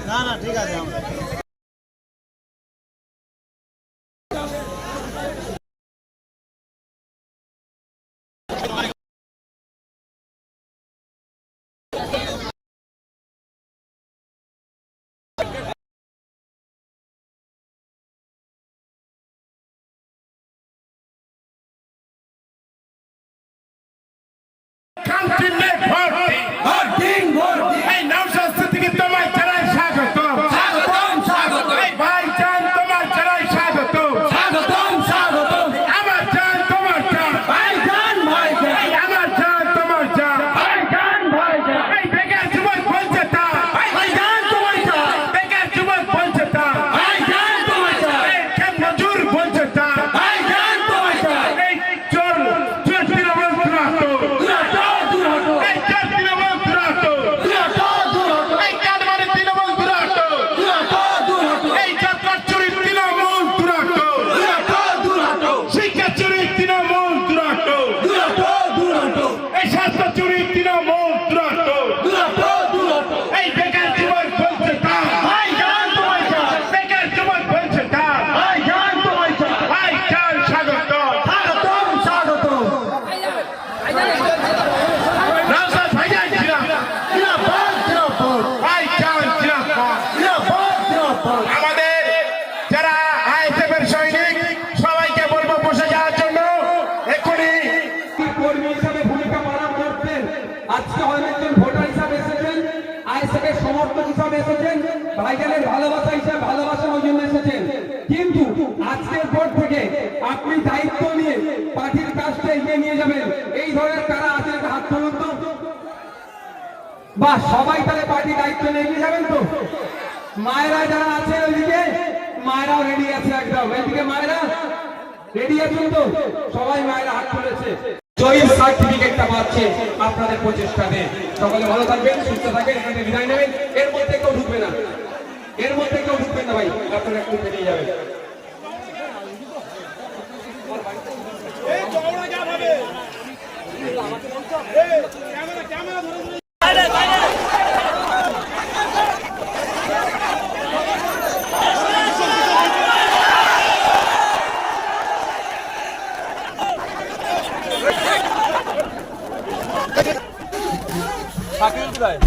না না ঠিক আছে। আজকে অনেকজন ভোটার হিসাবে এসেছেন, আইএসএফের সমর্থক হিসাবে এসেছেন, ভাইজানের ভালোবাসা হিসাবে ভালোবাসার জন্য এসেছেন। কিন্তু আজকের পর থেকে আপনি দায়িত্ব নিয়ে পার্টির কাজটা এগিয়ে নিয়ে যাবেন। এই ধরনের কারা আছেন হাত তুলুন তো। বা সবাই তাহলে পার্টির দায়িত্ব নিয়ে এগিয়ে যাবেন তো। মায়েরা যারা আছে ওইদিকে, মায়েরাও রেডি আছে একদম। এইদিকে মায়েরা রেডি আছেন তো? সবাই মায়েরা হাত তুলেছে। জয়ী সার্টিফিকেটটা পাচ্ছে আপনাদের প্রচেষ্টাতে। সকলে ভালো থাকবেন, সুস্থ থাকবেন, এখানে বিদায় নেবেন। এর মধ্যে কেউ ঢুকবে না, এর মধ্যে কেউ ঢুকবেন না ভাই, আপনারা একটু বেরিয়ে যাবেন। সাকিব কোথায়?